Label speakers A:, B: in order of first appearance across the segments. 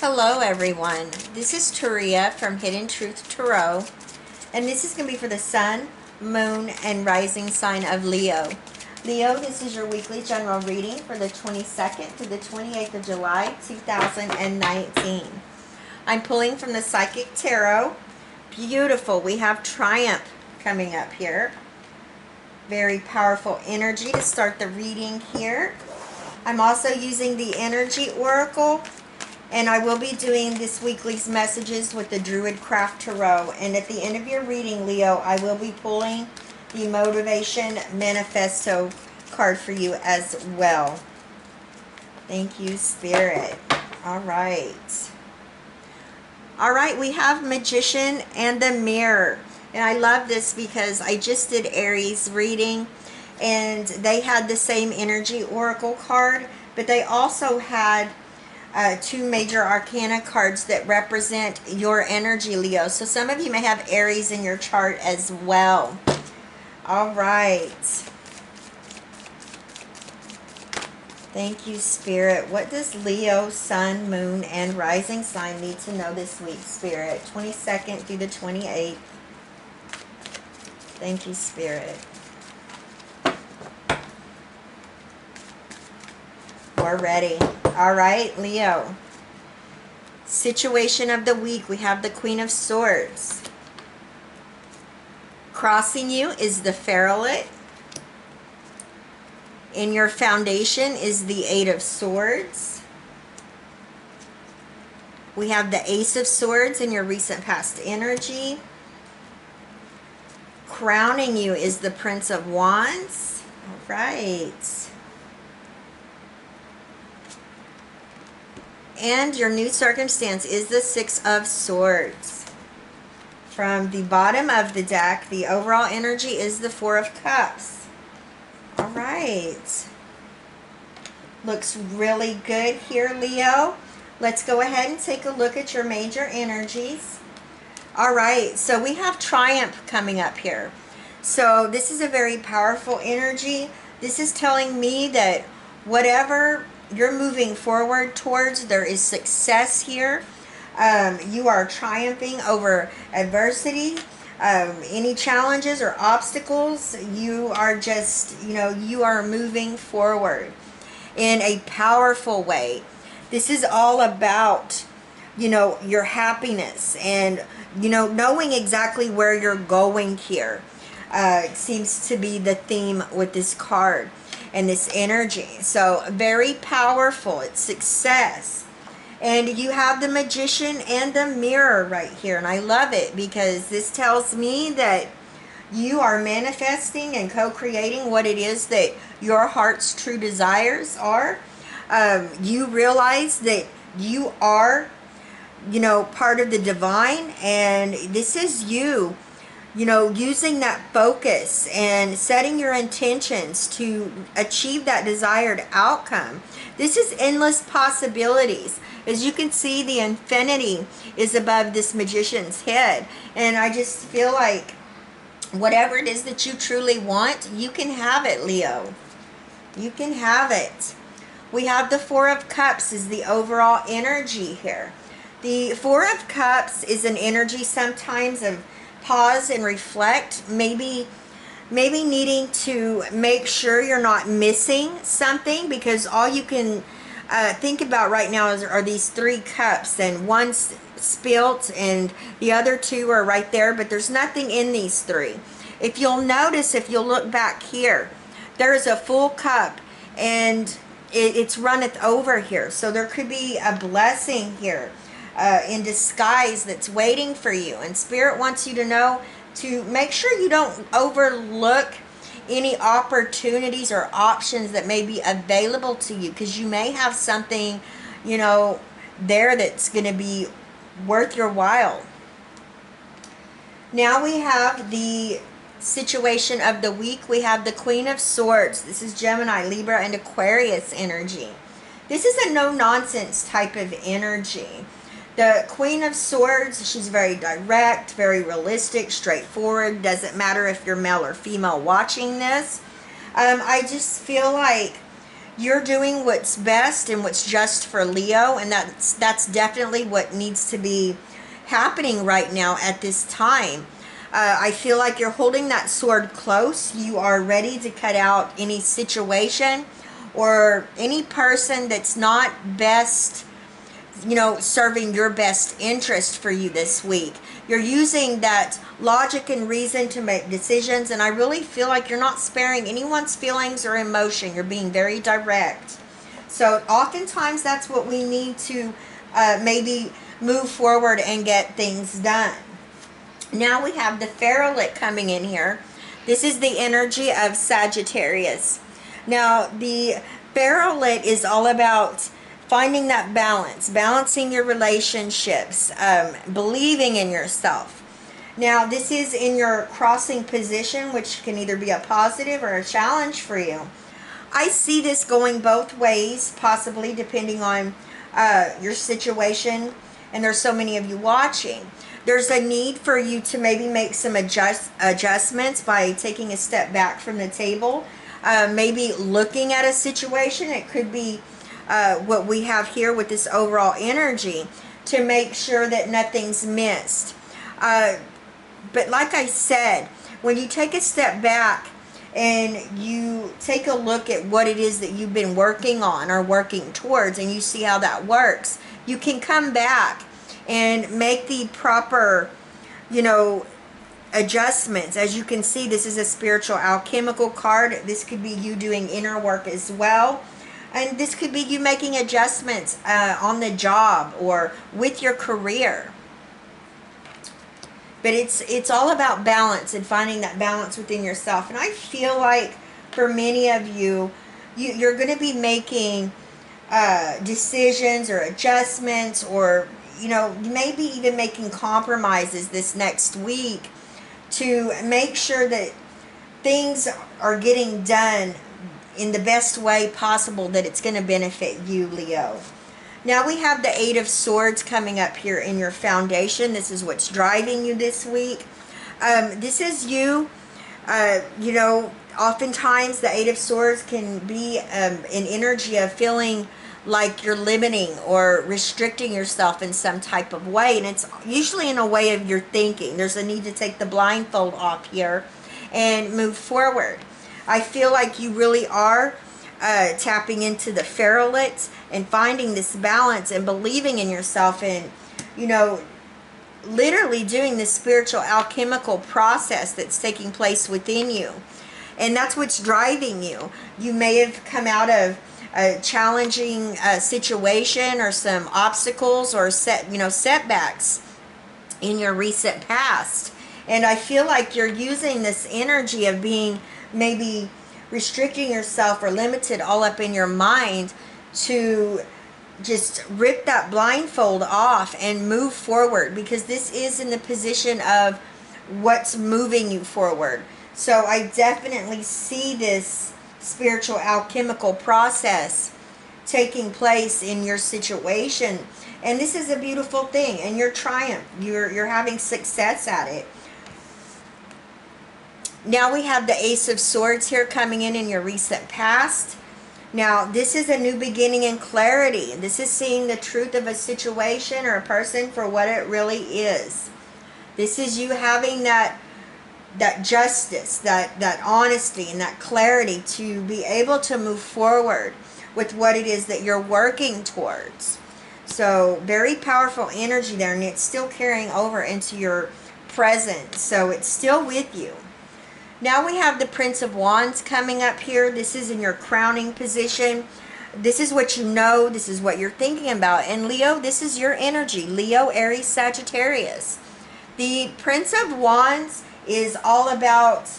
A: Hello everyone, this is Taria from Hidden Truth Tarot, and this is going to be for the Sun, Moon, and Rising sign of Leo. Leo, this is your weekly general reading for the 22nd to the 28th of July, 2019. I'm pulling from the Psychic Tarot. Beautiful. We have Triumph coming up here. Very powerful energy to start the reading here. I'm also using the Energy Oracle. And I will be doing this weekly's messages with the Druid Craft Tarot. And at the end of your reading, Leo, I will be pulling the Motivation Manifesto card for you as well. Thank you, Spirit. All right. All right, we have Magician and the Mirror. And I love this because I just did Aries reading. And they had the same Energy Oracle card. But they also had two major arcana cards that represent your energy, Leo. So some of you may have Aries in your chart as well. All right. Thank you, Spirit. What does Leo, Sun, Moon, and Rising sign need to know this week, Spirit? 22nd through the 28th. Thank you, Spirit. We're ready. All right, Leo. Situation of the week. We have the Queen of Swords. Crossing you is the Pharaoh. In your foundation is the Eight of Swords. We have the Ace of Swords in your recent past energy. Crowning you is the Prince of Wands. All right. And your new circumstance is the Six of Swords. From the bottom of the deck, the overall energy is the Four of Cups. All right. Looks really good here, Leo. Let's go ahead and take a look at your major energies. All right, so we have Triumph coming up here. So this is a very powerful energy. This is telling me that whatever you're moving forward towards, there is success here. You are triumphing over adversity, any challenges or obstacles. You are just, you are moving forward in a powerful way. This is all about, your happiness and, knowing exactly where you're going here. It seems to be the theme with this card and this energy. So very powerful. It's success. And you have the Magician and the Mirror right here. And I love it because this tells me that you are manifesting and co-creating what it is that your heart's true desires are. You realize that you are, part of the divine. And this is you, using that focus and setting your intentions to achieve that desired outcome. This is endless possibilities. As you can see, the infinity is above this magician's head. And I just feel like whatever it is that you truly want, you can have it, Leo. You can have it. We have the Four of Cups is the overall energy here. The Four of Cups is an energy sometimes of pause and reflect, maybe needing to make sure you're not missing something, because all you can think about right now are these three cups, and one's spilt and the other two are right there, but there's nothing in these three. If you'll notice, if you'll look back here, there is a full cup and it's runneth over here. So there could be a blessing here in disguise that's waiting for you. And Spirit wants you to know to make sure you don't overlook any opportunities or options that may be available to you, because you may have something, there that's going to be worth your while. Now we have the situation of the week. We have the Queen of Swords. This is Gemini, Libra, and Aquarius energy. This is a no-nonsense type of energy. The Queen of Swords, she's very direct, very realistic, straightforward. Doesn't matter if you're male or female watching this. I just feel like you're doing what's best and what's just for Leo, and that's definitely what needs to be happening right now at this time. I feel like you're holding that sword close. You are ready to cut out any situation or any person that's not best, serving your best interest for you this week. You're using that logic and reason to make decisions, and I really feel like you're not sparing anyone's feelings or emotion. You're being very direct. So oftentimes that's what we need to maybe move forward and get things done. Now we have the Feralite coming in here. This is the energy of Sagittarius. Now the Feralite is all about finding that balance, balancing your relationships, believing in yourself. Now this is in your crossing position, which can either be a positive or a challenge for you. I see this going both ways, possibly depending on your situation, and there's so many of you watching. There's a need for you to maybe make some adjustments by taking a step back from the table, maybe looking at a situation. It could be what we have here with this overall energy, to make sure that nothing's missed. But like I said, when you take a step back and you take a look at what it is that you've been working on or working towards, and you see how that works, you can come back and make the proper, adjustments. As you can see, this is a spiritual alchemical card. This could be you doing inner work as well. And this could be you making adjustments on the job or with your career. But it's all about balance and finding that balance within yourself. And I feel like for many of you, you're going to be making decisions or adjustments, or maybe even making compromises this next week to make sure that things are getting done in the best way possible, that it's going to benefit you, Leo. Now we have the Eight of Swords coming up here in your foundation. This is what's driving you this week. This is you. Oftentimes the Eight of Swords can be an energy of feeling like you're limiting or restricting yourself in some type of way, and it's usually in a way of your thinking. There's a need to take the blindfold off here and move forward. I feel like you really are tapping into the Feralite and finding this balance and believing in yourself, and literally doing this spiritual alchemical process that's taking place within you. And that's what's driving you. You may have come out of a challenging situation or some obstacles or setbacks in your recent past, and I feel like you're using this energy of being maybe restricting yourself or limited all up in your mind to just rip that blindfold off and move forward, because this is in the position of what's moving you forward. So I definitely see this spiritual alchemical process taking place in your situation, and this is a beautiful thing, and you're triumph. You're having success at it. Now we have the Ace of Swords here coming in your recent past. Now this is a new beginning and clarity. This is seeing the truth of a situation or a person for what it really is. This is you having that justice, that honesty, and that clarity to be able to move forward with what it is that you're working towards. So very powerful energy there, and it's still carrying over into your present. So it's still with you. Now we have the Prince of Wands coming up here. This is in your crowning position. This is what you know. This is what you're thinking about. And Leo, this is your energy. Leo, Aries, Sagittarius. The Prince of Wands is all about,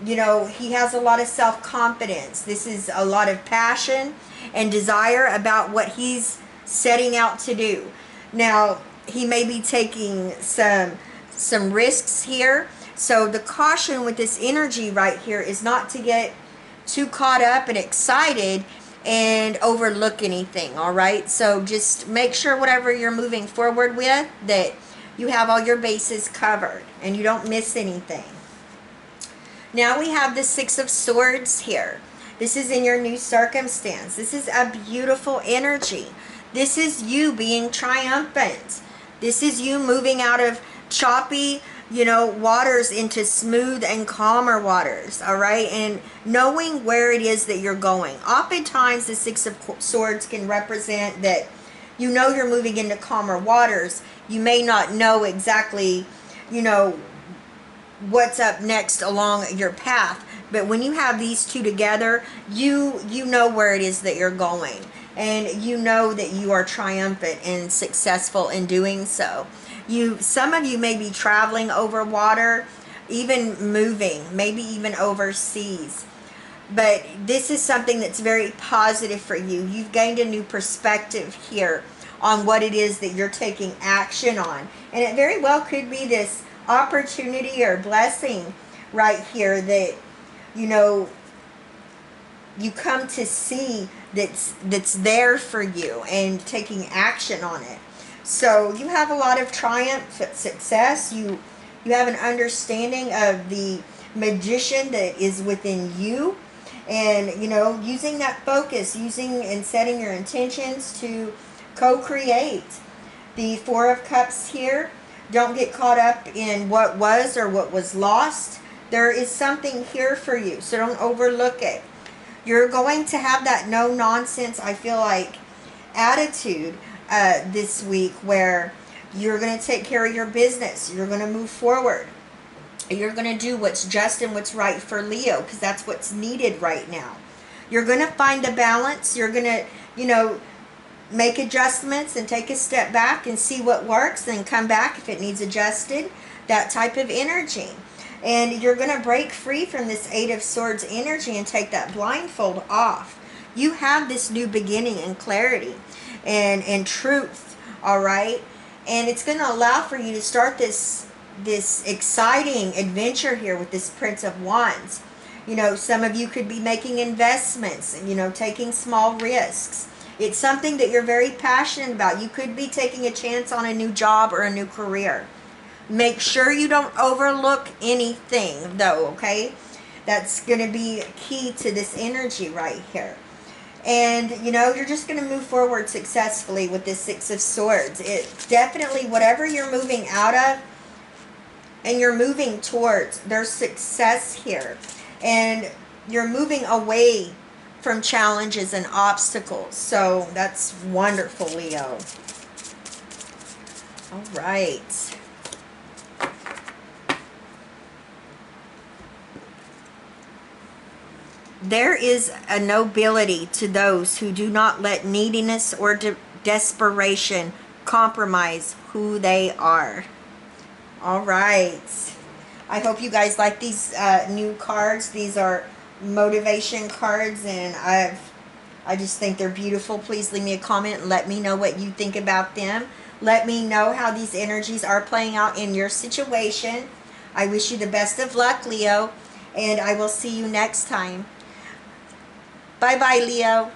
A: he has a lot of self-confidence. This is a lot of passion and desire about what he's setting out to do. Now, he may be taking some risks here. So the caution with this energy right here is not to get too caught up and excited and overlook anything, all right? So just make sure whatever you're moving forward with, that you have all your bases covered and you don't miss anything. Now we have the Six of Swords here. This is in your new circumstance. This is a beautiful energy. This is you being triumphant. This is you moving out of choppy, waters into smooth and calmer waters, all right? And knowing where it is that you're going. Oftentimes, the Six of Swords can represent that you're moving into calmer waters. You may not know exactly, what's up next along your path. But when you have these two together, you know where it is that you're going. And you know that you are triumphant and successful in doing so. Some of you may be traveling over water, even moving, maybe even overseas. But this is something that's very positive for you. You've gained a new perspective here on what it is that you're taking action on. And it very well could be this opportunity or blessing right here that, you come to see that's there for you and taking action on it. So you have a lot of triumph, success. You have an understanding of the magician that is within you. And, using that focus, using and setting your intentions to co-create. The Four of Cups here. Don't get caught up in what was or what was lost. There is something here for you, so don't overlook it. You're going to have that no-nonsense, I feel like, attitude this week where you're going to take care of your business. You're going to move forward. You're going to do what's just and what's right for Leo, because that's what's needed right now. You're going to find the balance. You're going to, make adjustments and take a step back and see what works, then come back if it needs adjusted. That type of energy. And you're going to break free from this Eight of Swords energy and take that blindfold off. You have this new beginning and clarity and truth, all right? And it's going to allow for you to start this exciting adventure here with this Prince of Wands. Some of you could be making investments, taking small risks. It's something that you're very passionate about. You could be taking a chance on a new job or a new career. Make sure you don't overlook anything, though, okay? That's going to be key to this energy right here. And, you're just going to move forward successfully with this Six of Swords. It definitely, whatever you're moving out of and you're moving towards, there's success here. And you're moving away from challenges and obstacles. So that's wonderful, Leo. All right. There is a nobility to those who do not let neediness or desperation compromise who they are. All right. I hope you guys like these new cards. These are motivation cards, and I just think they're beautiful. Please leave me a comment and let me know what you think about them. Let me know how these energies are playing out in your situation. I wish you the best of luck, Leo, and I will see you next time. Bye-bye, Leo.